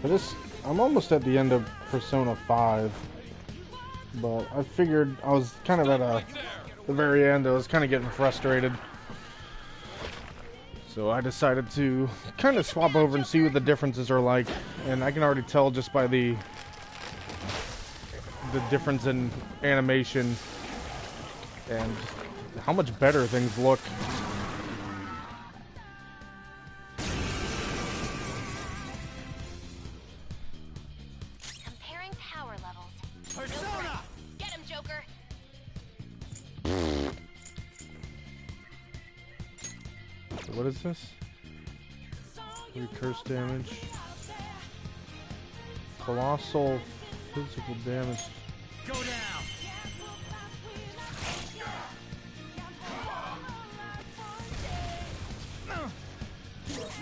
For this, I'm almost at the end of Persona 5, but I figured I was kind of at the very end. I was kind of getting frustrated, so I decided to kind of swap over and see what the differences are like. And I can already tell just by the difference in animation and how much better things look. Comparing power levels. Persona! Get him, Joker! What is this? Curse damage. Colossal physical damage. Go down.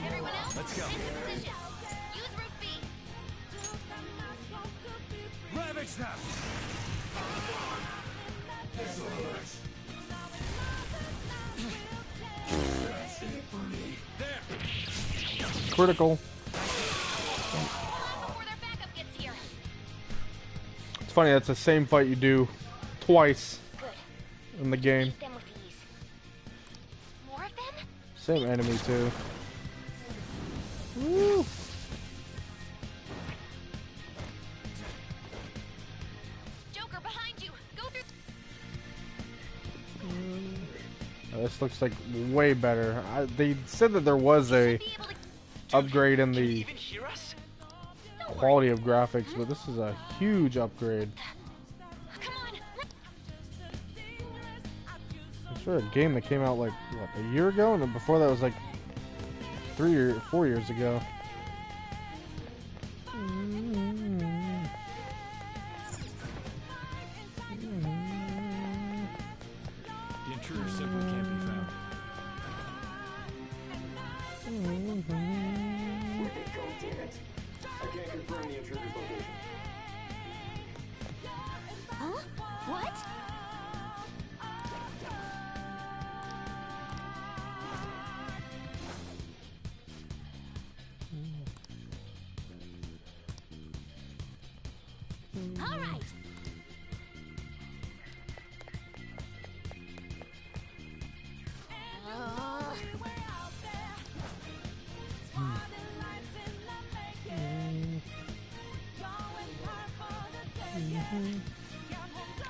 Everyone else, Let's go. take the position. Use Root B. Ravage them. Critical. Before their backup gets here. It's funny, that's the same fight you do twice Good. in the game. Beat them with ease. More of them? Same enemy too. Woo. Joker, behind you. Go through. This looks like way better. They said that there was a Be able to. upgrade in Can you the even hear us? quality of graphics, but this is a huge upgrade. Come on. It's for a game that came out like what, a year ago, and then before that was like 4 years ago. The intruder simply can't be found. Where they go, damn it. I can't confirm the intruder's location. Huh? What? All right.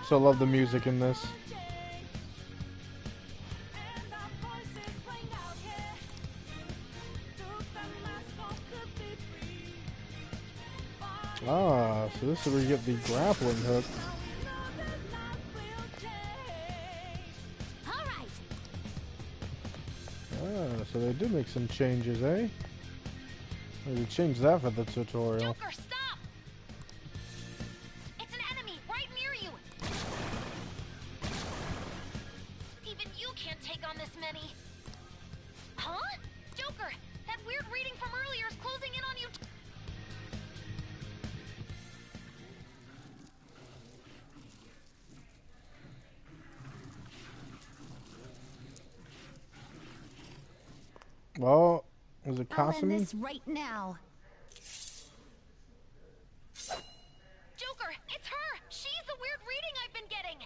So I love the music in this. Ah, so this is where you get the grappling hook. All right. Ah, so they did make some changes, eh? They changed that for the tutorial. Joker, stop! It's an enemy right near you. Even you can't take on this many. Huh? Joker, that weird reading from earlier is closing in on you. Well, is it I'll end Kasumi? this right now. Joker, it's her! She's the weird reading I've been getting!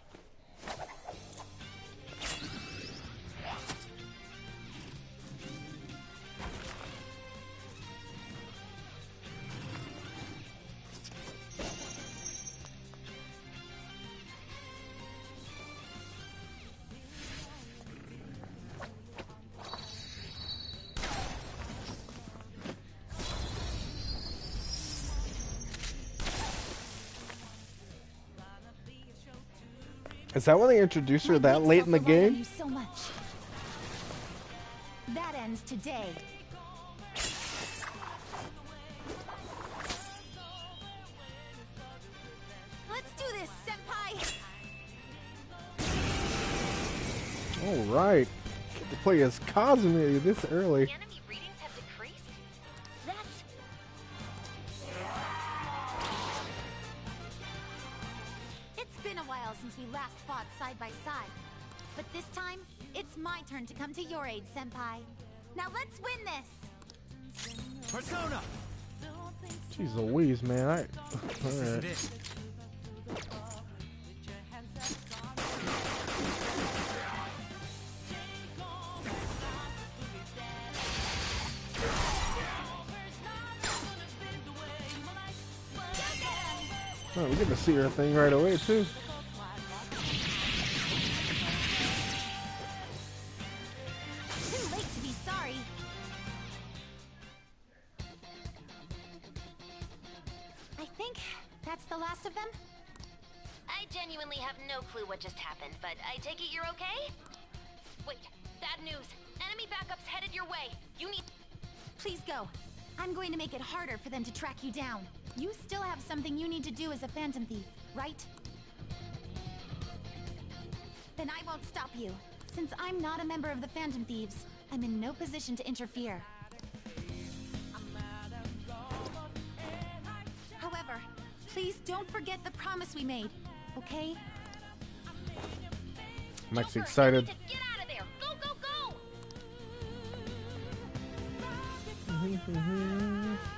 Is that when they introduced her that late in the Rely on game? you so much. That ends today. Let's do this, senpai. All right, get to play as Kazumi this early. Enemy readings have decreased? That's... It's been a while since we last fought side by side. But this time, it's my turn to come to your aid, senpai. Now let's win this! Persona! Jeez Louise, man. Alright. Oh, we get to see her thing right away, too. Too late to be sorry. I think that's the last of them. I genuinely have no clue what just happened, but I take it you're okay? Wait, bad news. Enemy backup's headed your way. You need... Please go. I'm going to make it harder for them to track you down. You still have something you need to do as a Phantom Thief, right? Then I won't stop you. Since I'm not a member of the Phantom Thieves, I'm in no position to interfere. However, please don't forget the promise we made, okay? I'm actually Joker, excited. you need to get out of there! Go, go, go!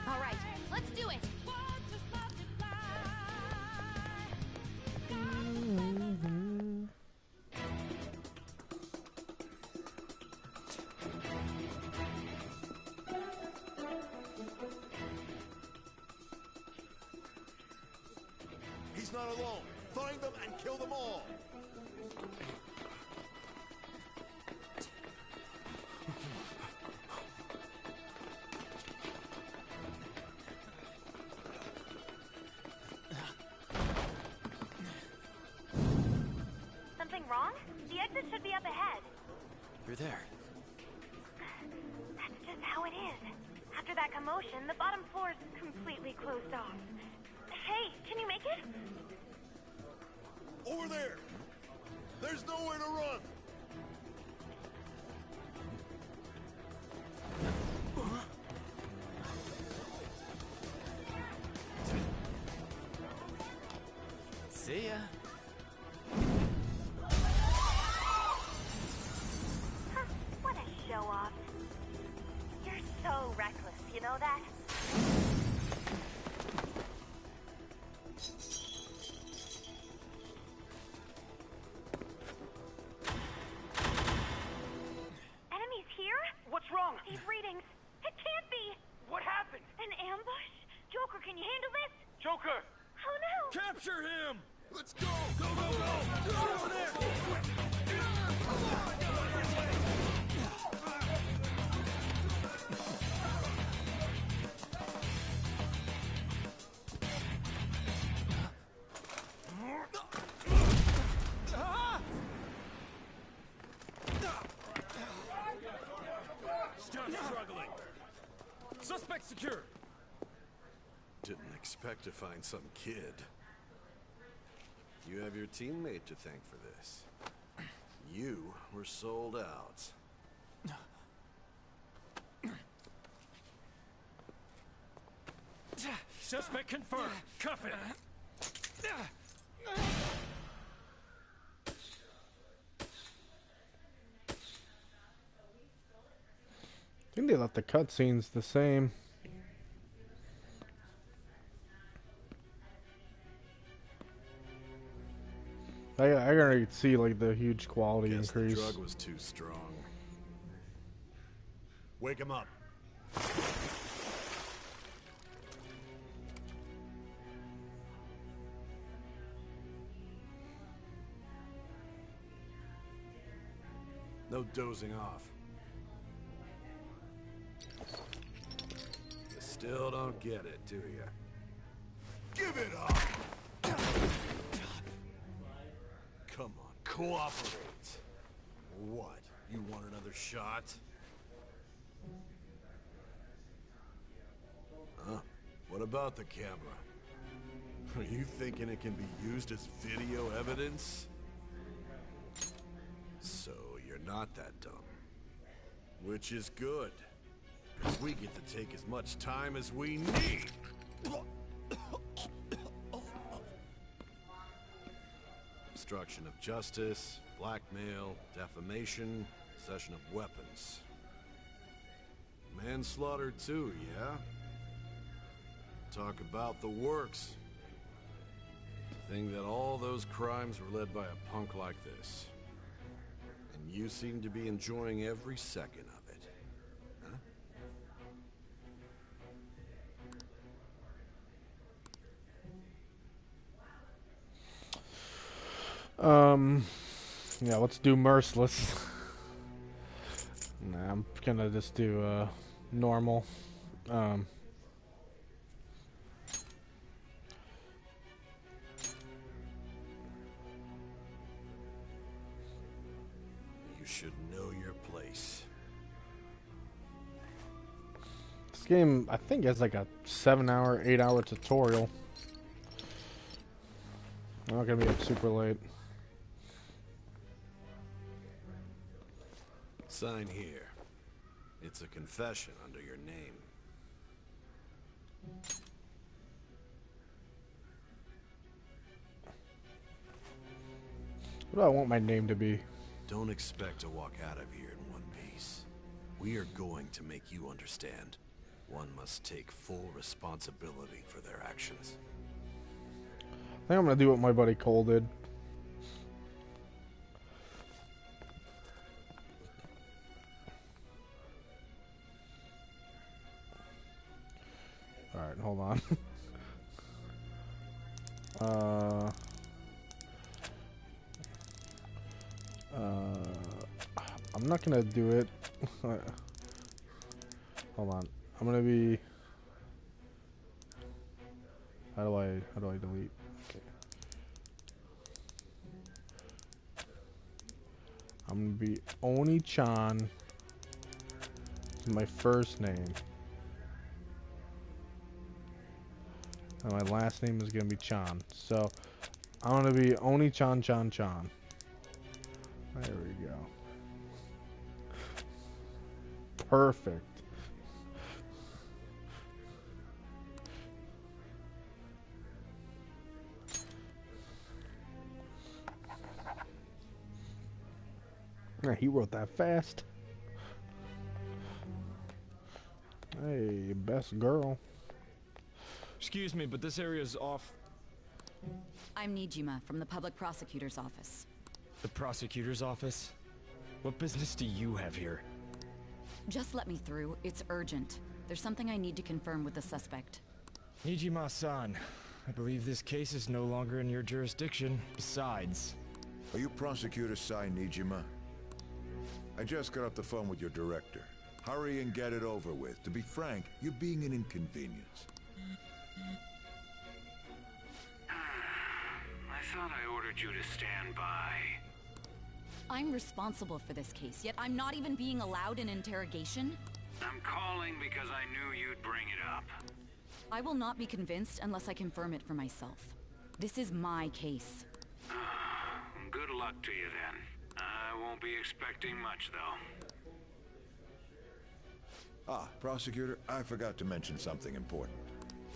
All right, let's do it! He's not alone. Find them and kill them all. Something wrong? The exit should be up ahead. You're there. That's just how it is. After that commotion, the bottom floor is completely closed off. Hey, can you make it? Over there. There's nowhere to run. See ya. Huh, what a show off. You're so reckless, you know that? Enemies here? What's wrong? These readings. It can't be. What happened? An ambush? Joker, can you handle this? Joker! Oh no! Capture him. Let's go. Go, go, go. Get over there. Still struggling. Suspect secure. Didn't expect to find some kid. You have your teammate to thank for this. You were sold out. Suspect confirmed. Cuff it. I think they left the cutscenes the same. I already see like the huge quality Guess the increase. drug was too strong. Wake him up. No dozing off. You still don't get it, do you? Give it up! Come on, cooperate. What? You want another shot? Huh? What about the camera? Are you thinking it can be used as video evidence? So you're not that dumb. Which is good. Because we get to take as much time as we need. Obstruction of justice, blackmail, defamation, possession of weapons. Manslaughter too, yeah? talk about the works. Thing that all those crimes were led by a punk like this. And you seem to be enjoying every second of it. Huh? Yeah, let's do Merciless. Nah, I'm gonna just do, normal. You should know your place. This game, I think, has like a 7-hour, 8-hour tutorial. I'm not gonna be up super late. Sign here. It's a confession under your name. What do I want my name to be? Don't expect to walk out of here in one piece. We are going to make you understand. One must take full responsibility for their actions. I think I'm gonna do what my buddy Cole did. Alright, hold on. I'm not gonna do it. Hold on. I'm gonna be... How do I delete? Okay. I'm gonna be Oni-chan. My first name. And my last name is gonna be Chan. So I'm gonna be Oni-chan Chan Chan. There we go. Perfect. Yeah, he wrote that fast. Hey, best girl. Excuse me, but this area is off. I'm Nijima from the public prosecutor's office. The prosecutor's office? What business do you have here? Just let me through. It's urgent. There's something I need to confirm with the suspect. Nijima-san, I believe this case is no longer in your jurisdiction. Besides... Are you Prosecutor Sai Nijima? I just got off the phone with your director. Hurry and get it over with. To be frank, you're being an inconvenience. I thought I ordered you to stand by. I'm responsible for this case, yet I'm not even being allowed an interrogation? I'm calling because I knew you'd bring it up. I will not be convinced unless I confirm it for myself. This is my case. Good luck to you then. I won't be expecting much, though. Ah, Prosecutor, I forgot to mention something important.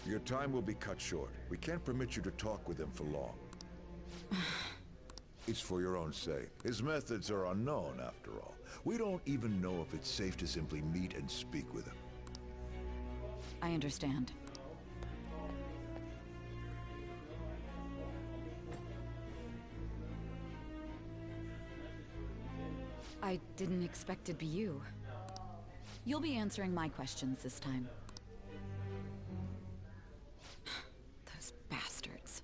Your time will be cut short. We can't permit you to talk with him for long. It's for your own sake. His methods are unknown, after all. We don't even know if it's safe to simply meet and speak with him. I understand. I didn't expect it'd be you. You'll be answering my questions this time. Those bastards.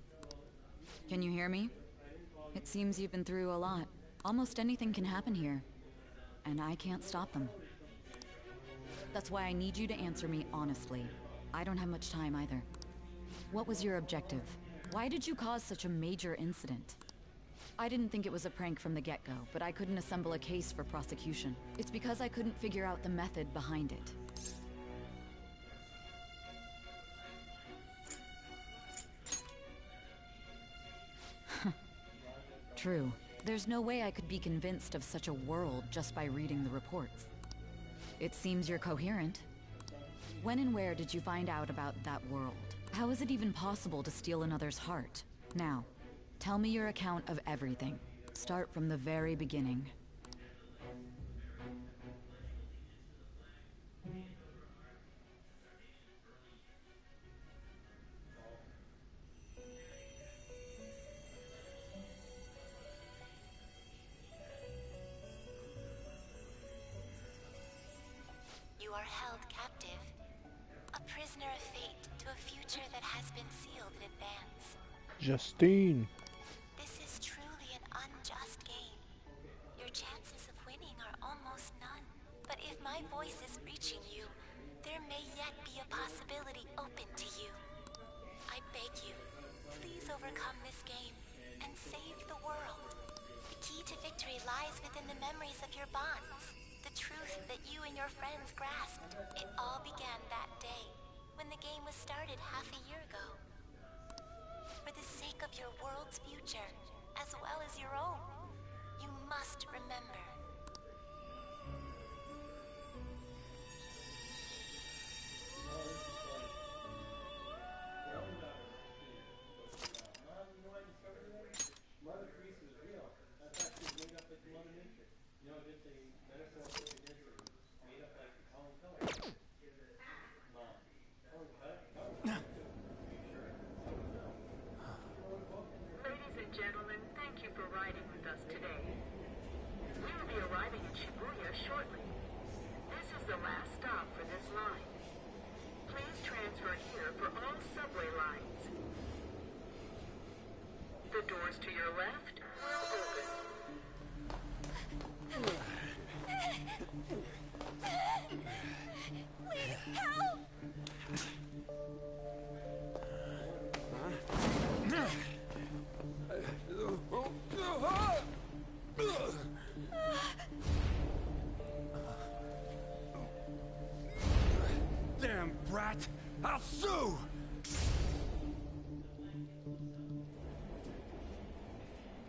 Can you hear me? It seems you've been through a lot. Almost anything can happen here. And I can't stop them. That's why I need you to answer me honestly. I don't have much time either. What was your objective? Why did you cause such a major incident? I didn't think it was a prank from the get-go, but I couldn't assemble a case for prosecution. It's because I couldn't figure out the method behind it. True. There's no way I could be convinced of such a world just by reading the reports. It seems you're coherent. When and where did you find out about that world? How is it even possible to steal another's heart? Now, tell me your account of everything. Start from the very beginning. are held captive. A prisoner of fate to a future that has been sealed in advance. Justine. This is truly an unjust game. Your chances of winning are almost none. But if my voice is reaching you, there may yet be a possibility open to you. I beg you, please overcome this game and save the world. The key to victory lies within the memories of your bonds. The truth that you and your friends grasped. It all began that day, when the game was started half a year ago. For the sake of your world's future, as well as your own, you must remember. Ladies and gentlemen, thank you for riding with us today. We will be arriving in Shibuya shortly. This is the last stop for this line. Please transfer here for all subway lines. The doors to your left will open. Please help! Damn brat! I'll sue!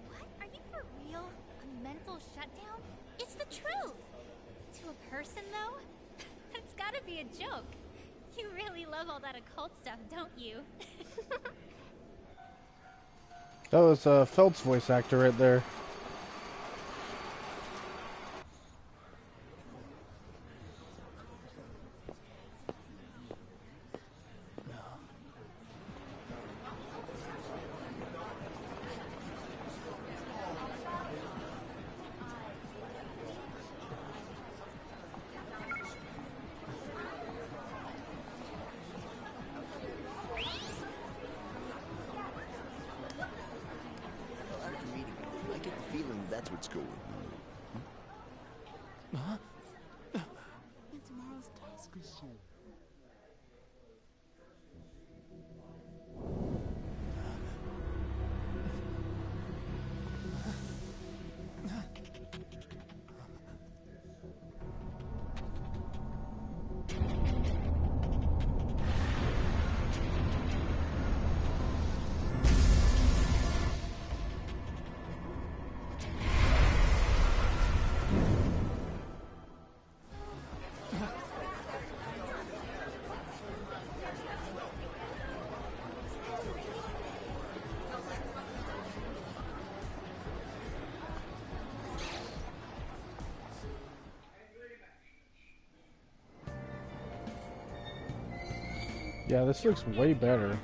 What? Are you for real? A mental shutdown? It's the truth! To a person, though? That's gotta be a joke. You really love all that occult stuff, don't you? That was Felt's voice actor right there. After meeting you, I get the feeling that's what's going on. Huh? And tomorrow's task is soon. Yeah, this looks way better.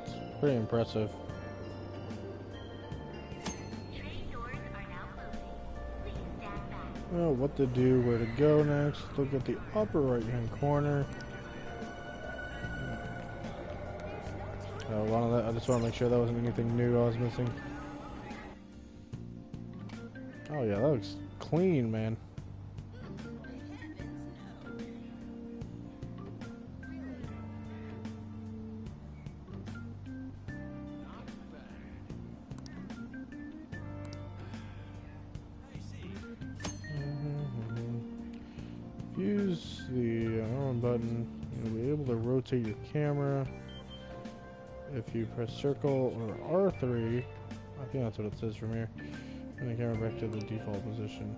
It's pretty impressive. Oh, what to do, where to go next. Look at the upper right hand corner. Oh, one of that. I just want to make sure that wasn't anything new I was missing. Oh yeah, that looks clean, man. Use the arm button. You'll be able to rotate your camera. If you press circle or R3, I think that's what it says from here, and the camera back to the default position.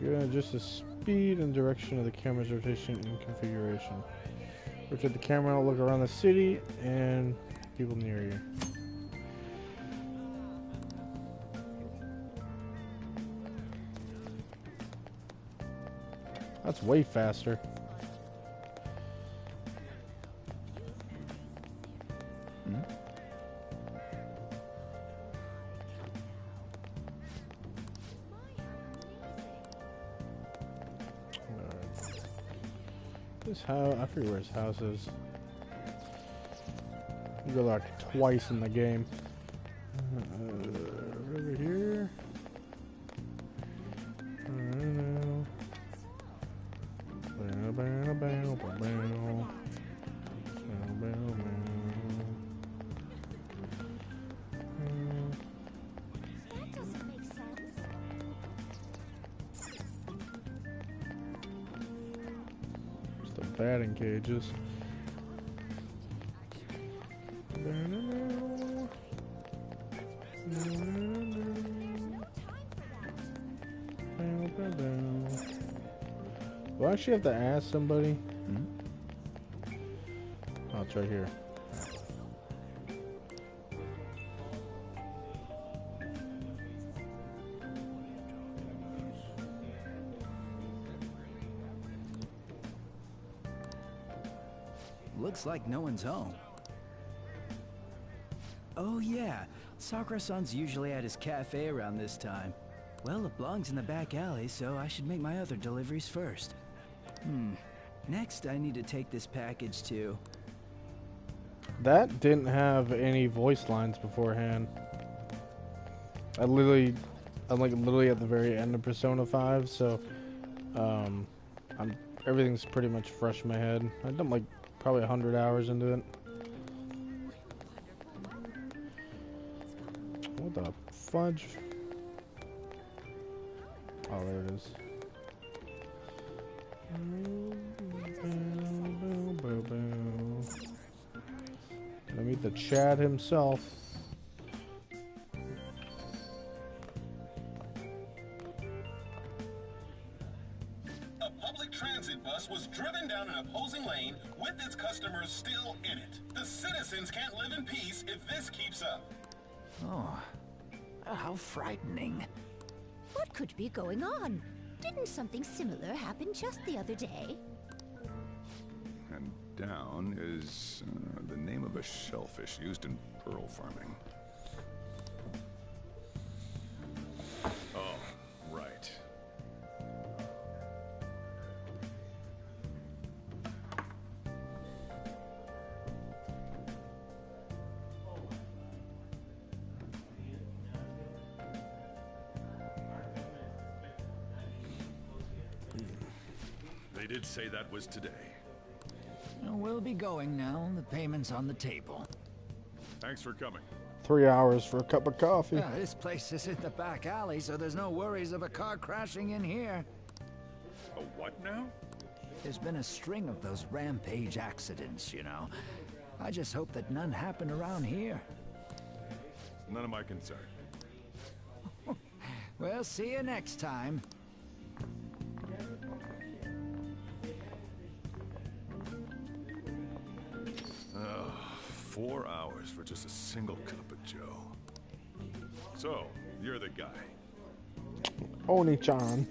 You're going to adjust the speed and direction of the camera's rotation and configuration. Rotate the camera, look around the city and people near you. That's way faster. His house, I forget where his house is. You go like twice in the game. Over here. That doesn't make sense. It's the batting cages. Do I actually have to ask somebody? Oh, it's right here. Looks like no one's home. Oh yeah, Sakura-san's usually at his cafe around this time. Well, it belongs in the back alley, so I should make my other deliveries first. Next, I need to take this package to... That didn't have any voice lines beforehand. I'm like literally at the very end of Persona 5, so everything's pretty much fresh in my head. I've done like probably 100 hours into it. What the fudge? Oh, there it is. Gonna meet the Chad himself. A public transit bus was driven down an opposing lane with its customers still in it. The citizens can't live in peace if this keeps up. Oh, how frightening. What could be going on? Didn't something similar happen just the other day? And down is the name of a shellfish used in pearl farming. Oh, right. They did say that was today. We'll be going now. The payment's on the table. Thanks for coming. 3 hours for a cup of coffee. Yeah, this place is in the back alley, so there's no worries of a car crashing in here. A what now? There's been a string of those rampage accidents, you know. I just hope that none happen around here. None of my concern. Well, see you next time. Oh, 4 hours for just a single cup of joe. So, you're the guy. Oni-chan.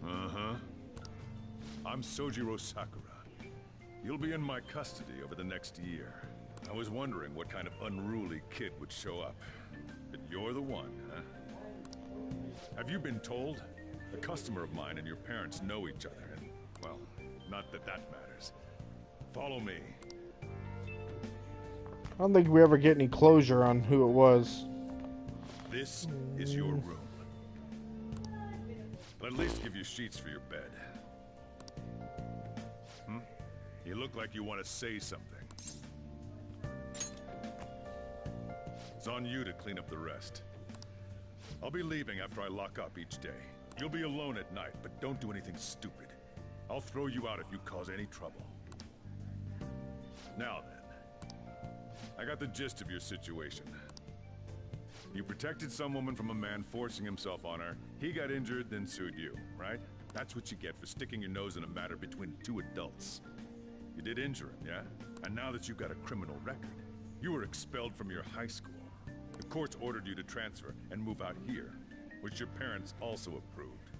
Uh-huh. I'm Sojiro Sakura. You'll be in my custody over the next year. I was wondering what kind of unruly kid would show up. But you're the one, huh? Have you been told? A customer of mine and your parents know each other, and, well, not that that matters. Follow me. I don't think we ever get any closure on who it was. This is your room. I'll at least give you sheets for your bed. You look like you want to say something. It's on you to clean up the rest. I'll be leaving after I lock up each day. You'll be alone at night, but don't do anything stupid. I'll throw you out if you cause any trouble. Now then, I got the gist of your situation. You protected some woman from a man forcing himself on her. He got injured, then sued you, right? That's what you get for sticking your nose in a matter between two adults. You did injure him, yeah? And now that you've got a criminal record, you were expelled from your high school. The courts ordered you to transfer and move out here, which your parents also approved.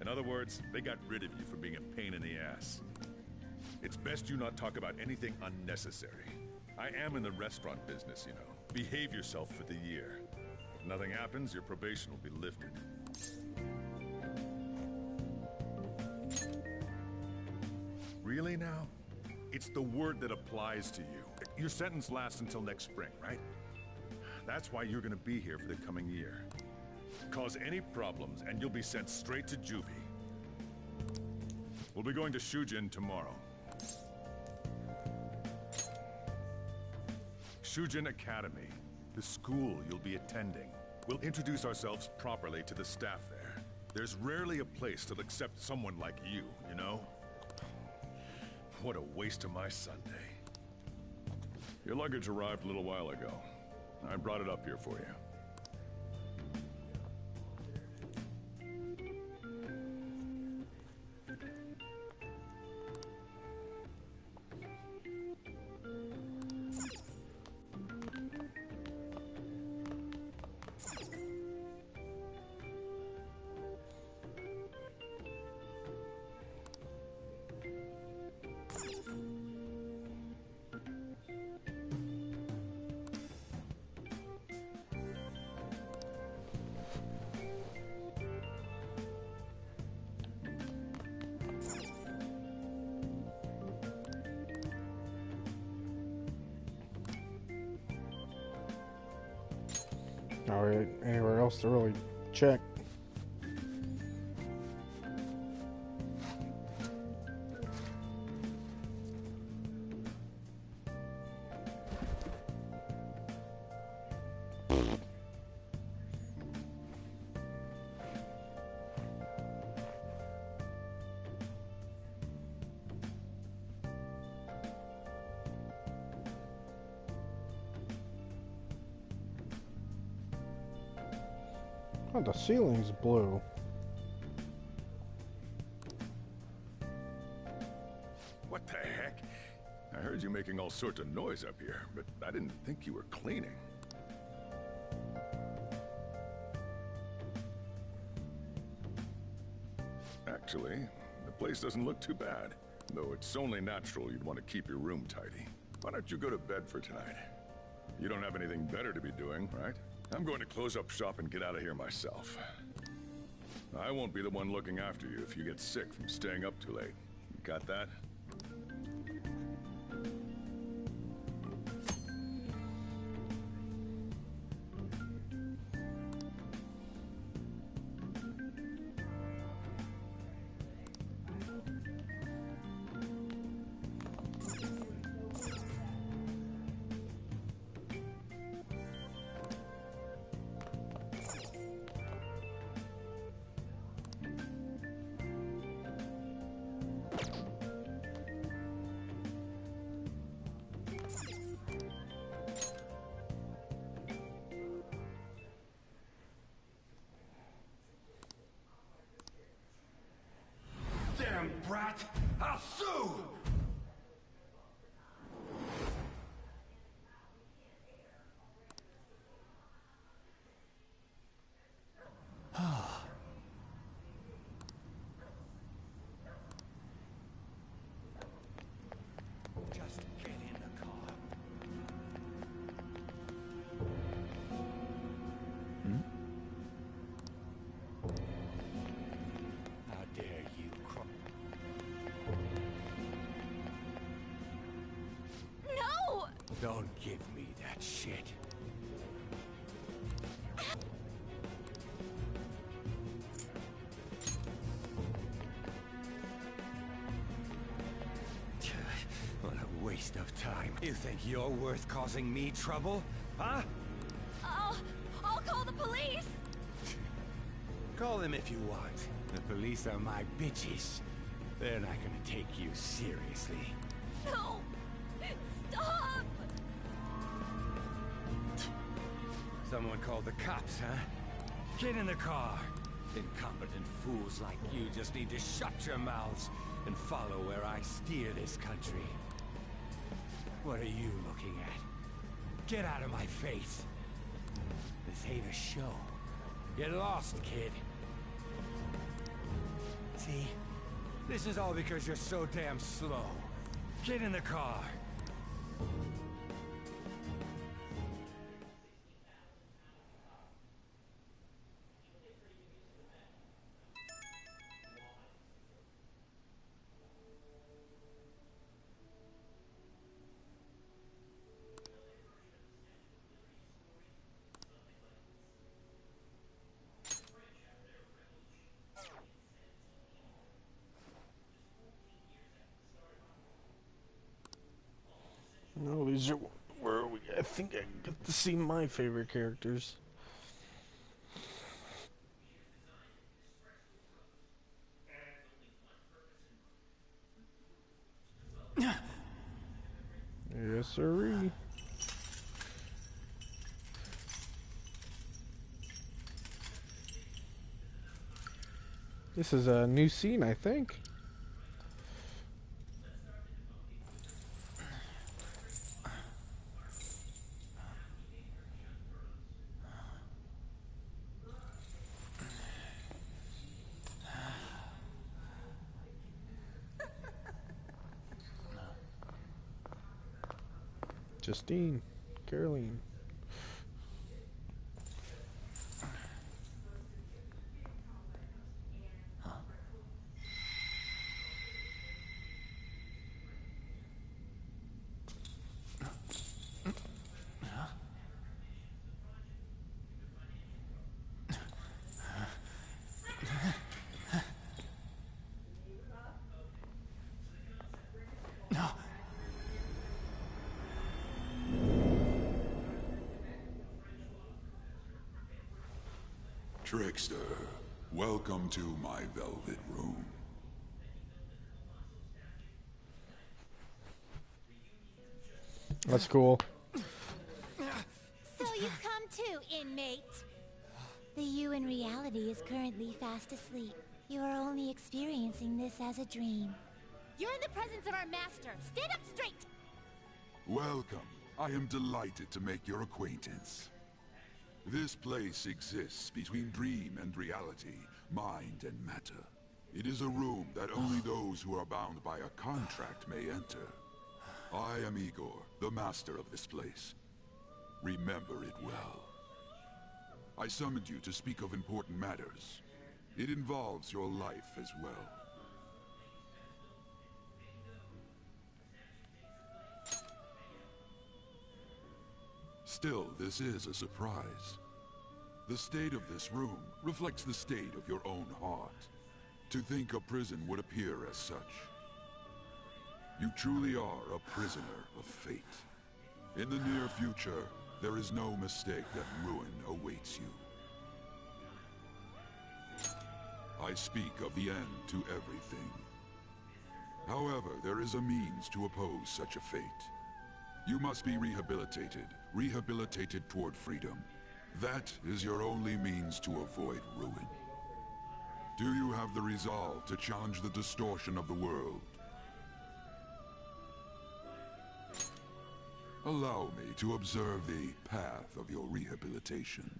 In other words, they got rid of you for being a pain in the ass. It's best you not talk about anything unnecessary. I am in the restaurant business, you know. Behave yourself for the year. If nothing happens, your probation will be lifted. Really now? It's the word that applies to you. Your sentence lasts until next spring, right? That's why you're gonna be here for the coming year. Cause any problems, and you'll be sent straight to juvie. We'll be going to Shujin tomorrow. Shujin Academy, the school you'll be attending. We'll introduce ourselves properly to the staff there. There's rarely a place that'll accept someone like you, you know? What a waste of my Sunday. Your luggage arrived a little while ago. I brought it up here for you. Alright, anywhere else to really check? Oh, the ceiling's blue. What the heck? I heard you making all sorts of noise up here, but I didn't think you were cleaning. Actually, the place doesn't look too bad. Though it's only natural you'd want to keep your room tidy. Why don't you go to bed for tonight? You don't have anything better to be doing, right? I'm going to close up shop and get out of here myself. I won't be the one looking after you if you get sick from staying up too late. You got that? Damn brat! I'll sue! Just get in the car. How dare you cry? No! Don't give me that shit. What a waste of time. You think you're worth causing me trouble? Huh? I'll call the police! Call them if you want. The police are my bitches. They're not gonna take you seriously. No! Stop! Someone called the cops, huh? Get in the car. Incompetent fools like you just need to shut your mouths and follow where I steer this country. What are you looking at? Get out of my face. This ain't a show. Get lost, kid. See? This is all because you're so damn slow. Get in the car. cutscenes are where I think I get to see my favorite characters. Yes, sirree. This is a new scene, I think. Justine, Caroline. Trickster, welcome to my velvet room. That's cool. So you've come too, inmate. The you in reality is currently fast asleep. You are only experiencing this as a dream. You're in the presence of our master. Stand up straight! Welcome. I am delighted to make your acquaintance. This place exists between dream and reality, mind and matter. It is a room that only those who are bound by a contract may enter. I am Igor, the master of this place. Remember it well. I summoned you to speak of important matters. It involves your life as well. Still, this is a surprise. The state of this room reflects the state of your own heart. To think a prison would appear as such. You truly are a prisoner of fate. In the near future, there is no mistake that ruin awaits you. I speak of the end to everything. However, there is a means to oppose such a fate. You must be rehabilitated toward freedom. That is your only means to avoid ruin. Do you have the resolve to challenge the distortion of the world? Allow me to observe the path of your rehabilitation.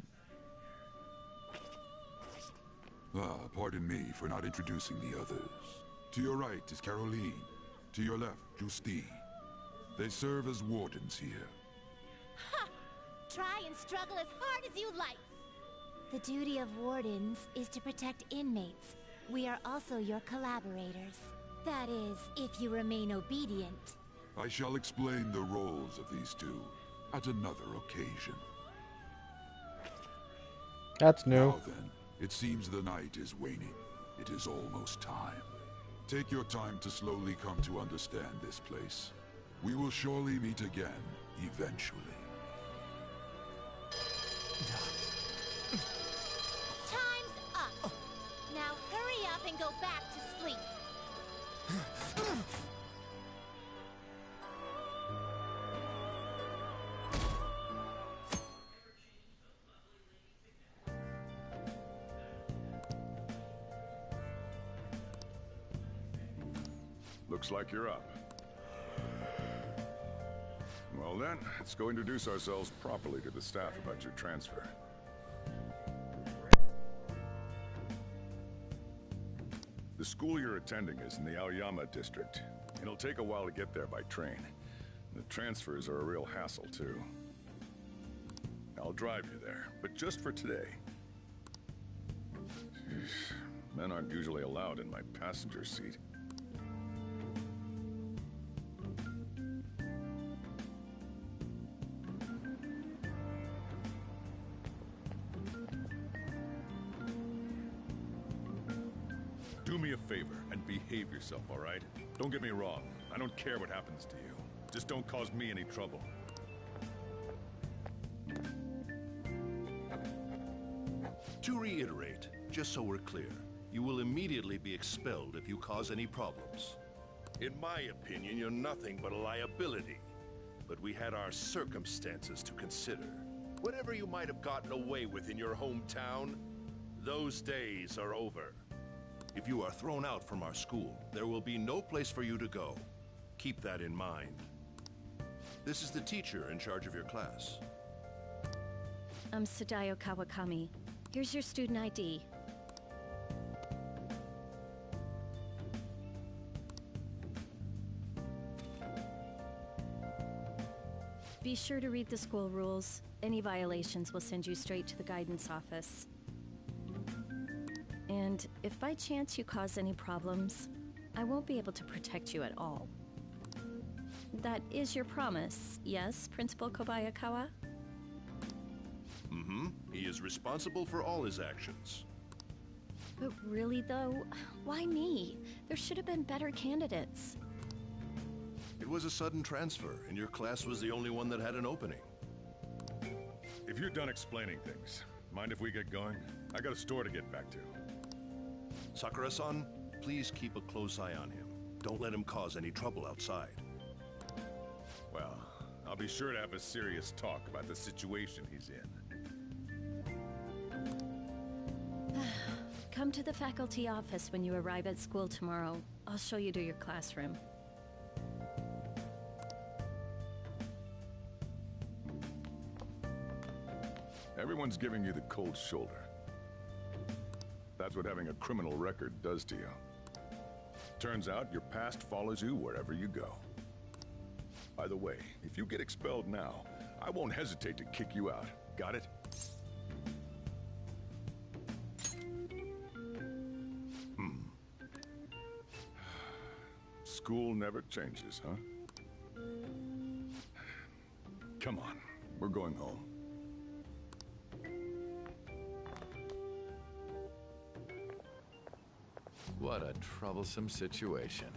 Pardon me for not introducing the others. To your right is Caroline. To your left, Justine. They serve as wardens here. Ha! Try and struggle as hard as you like. The duty of wardens is to protect inmates. We are also your collaborators. That is, if you remain obedient. I shall explain the roles of these two at another occasion. That's new. Now then, it seems the night is waning. It is almost time. Take your time to slowly come to understand this place. We will surely meet again, eventually. Time's up. Now hurry up and go back to sleep. Looks like you're up. Well then, let's go introduce ourselves properly to the staff about your transfer. The school you're attending is in the Aoyama district. It'll take a while to get there by train. The transfers are a real hassle, too. I'll drive you there, but just for today. Men aren't usually allowed in my passenger seat. Do me a favor and behave yourself, all right? Don't get me wrong. I don't care what happens to you. Just don't cause me any trouble. To reiterate, just so we're clear, you will immediately be expelled if you cause any problems. In my opinion, you're nothing but a liability. But we had our circumstances to consider. Whatever you might have gotten away with in your hometown, those days are over. If you are thrown out from our school, there will be no place for you to go. Keep that in mind. This is the teacher in charge of your class. I'm Sadayo Kawakami. Here's your student ID. Be sure to read the school rules. Any violations will send you straight to the guidance office. And if by chance you cause any problems, I won't be able to protect you at all. That is your promise, yes, Principal Kobayakawa? Mm-hmm. He is responsible for all his actions. But really, though, why me? There should have been better candidates. It was a sudden transfer, and your class was the only one that had an opening. If you're done explaining things, mind if we get going? I got a store to get back to. Sakura-san, please keep a close eye on him. Don't let him cause any trouble outside. Well, I'll be sure to have a serious talk about the situation he's in. Come to the faculty office when you arrive at school tomorrow. I'll show you to your classroom. Everyone's giving you the cold shoulder. That's what having a criminal record does to you. Turns out your past follows you wherever you go. By the way, if you get expelled now, I won't hesitate to kick you out. Got it? School never changes, huh? Come on, we're going home. What a troublesome situation.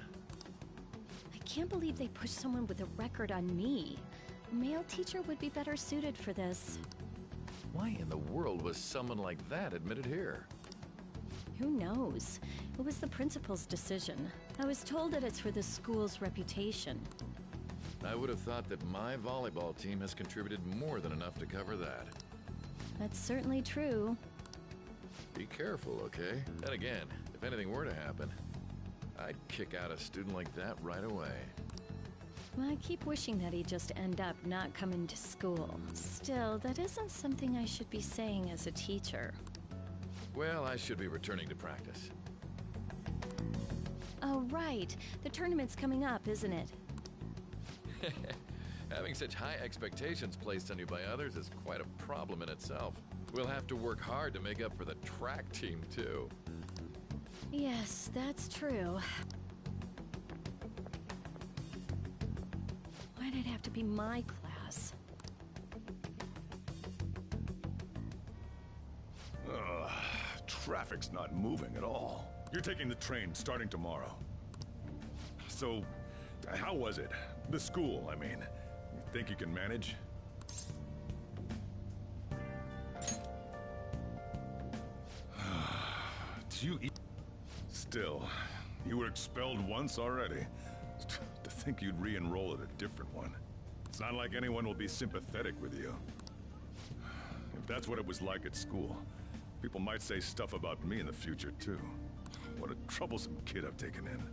I can't believe they pushed someone with a record on me. A male teacher would be better suited for this. Why in the world was someone like that admitted here? Who knows? It was the principal's decision. I was told that it's for the school's reputation. I would have thought that my volleyball team has contributed more than enough to cover that. That's certainly true. Be careful, okay? And again, if anything were to happen, I'd kick out a student like that right away. I keep wishing that he'd just end up not coming to school. Still, that isn't something I should be saying as a teacher. Well, I should be returning to practice. Oh, right. The tournament's coming up, isn't it? Having such high expectations placed on you by others is quite a problem in itself. We'll have to work hard to make up for the track team, too. Yes, that's true. Why'd it have to be my class? Ugh, traffic's not moving at all. You're taking the train starting tomorrow. So, how was it? The school, I mean. You think you can manage? Do you eat? Still, you were expelled once already. To think you'd re-enroll at a different one. It's not like anyone will be sympathetic with you. If that's what it was like at school, people might say stuff about me in the future, too. What a troublesome kid I've taken in.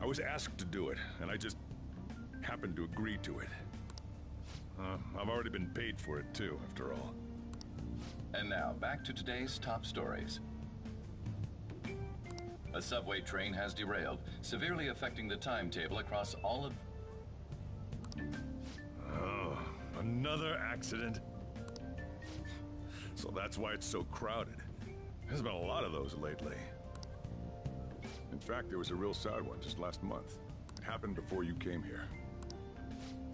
I was asked to do it, and I just happened to agree to it. I've already been paid for it, too, after all. And now, back to today's top stories. A subway train has derailed, severely affecting the timetable across all of... Oh, another accident? So that's why it's so crowded. There's been a lot of those lately. In fact, there was a real sad one just last month. It happened before you came here.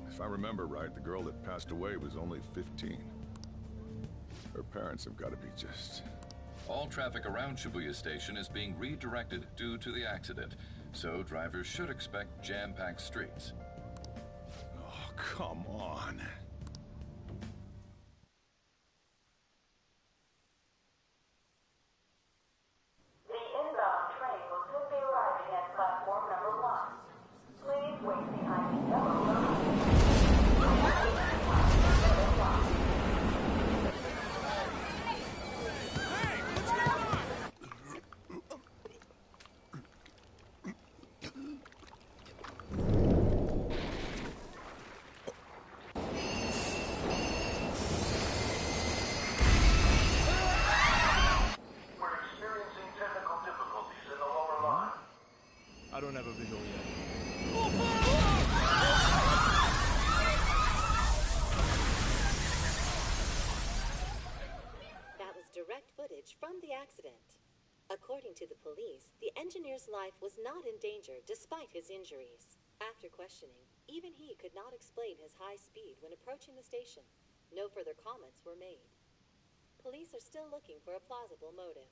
If I remember right, the girl that passed away was only 15. Her parents have got to be just... All traffic around Shibuya Station is being redirected due to the accident. so drivers should expect jam-packed streets. Oh, come on. The inbound train will soon be arriving at platform number 1. Please wait behind the yellow line. I don't have a visual yet. That was direct footage from the accident. According to the police, the engineer's life was not in danger despite his injuries. After questioning, even he could not explain his high speed when approaching the station. No further comments were made. Police are still looking for a plausible motive.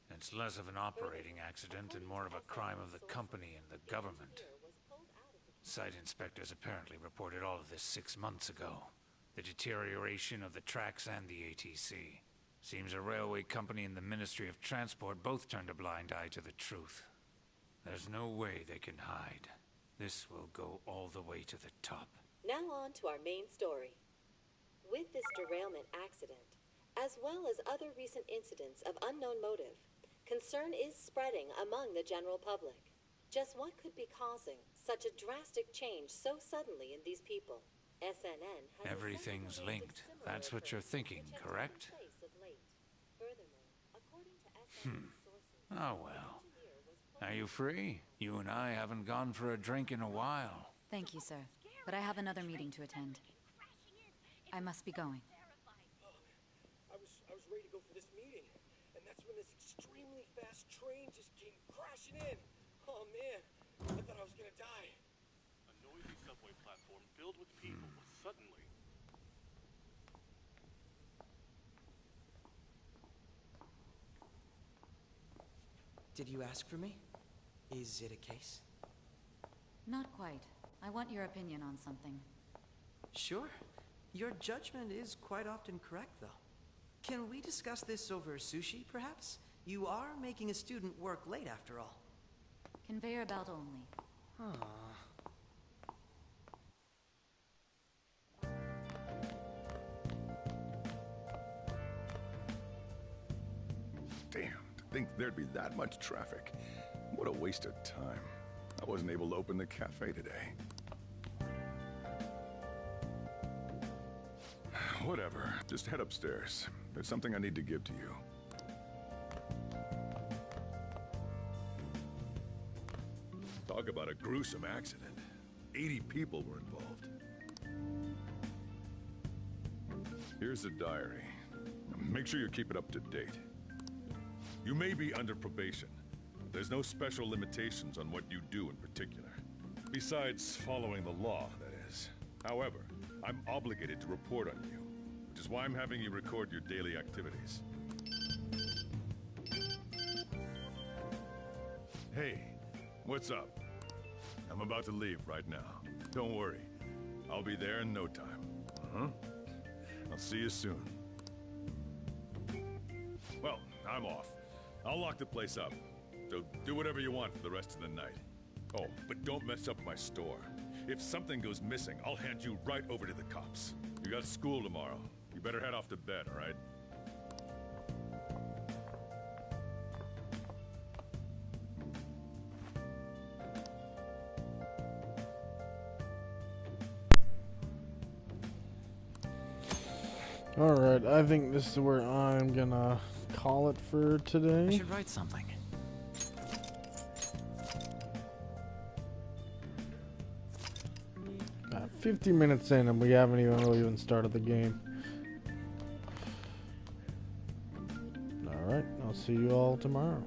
It's less of an operating accident and more of a crime of the company and the government. Site inspectors apparently reported all of this 6 months ago. The deterioration of the tracks and the ATC. Seems a railway company and the Ministry of Transport both turned a blind eye to the truth. There's no way they can hide. This will go all the way to the top. Now on to our main story. With this derailment accident, as well as other recent incidents of unknown motive, concern is spreading among the general public. Just what could be causing such a drastic change so suddenly in these people? SNN has Everything's linked. That's what you're thinking, correct? Oh well. Are you free? You and I haven't gone for a drink in a while. Thank you, sir. But I have another meeting to attend. I must be going. I was ready to go for this meeting, and that's when this extremely fast train just came crashing in. Oh man, I thought I was gonna die. A noisy subway platform filled with people was suddenly... Did you ask for me? Is it a case? Not quite. I want your opinion on something. Sure. Your judgment is quite often correct, though. Can we discuss this over sushi, perhaps? You are making a student work late, after all. Conveyor belt only. Damn, to think there'd be that much traffic. What a waste of time. I wasn't able to open the cafe today. Whatever, just head upstairs. There's something I need to give to you. Talk about a gruesome accident. 80 people were involved. Here's the diary. Make sure you keep it up to date. You may be under probation. There's no special limitations on what you do in particular. Besides following the law, that is. However, I'm obligated to report on you, which is why I'm having you record your daily activities. Hey, what's up? I'm about to leave right now. Don't worry, I'll be there in no time. I'll see you soon. Well, I'm off. I'll lock the place up, so do whatever you want for the rest of the night. Oh, but don't mess up my store. If something goes missing, I'll hand you right over to the cops. You got school tomorrow. You better head off to bed, all right? Alright, I think this is where I'm gonna call it for today. I should write something. 50 minutes in and we haven't even started the game. Alright, I'll see you all tomorrow.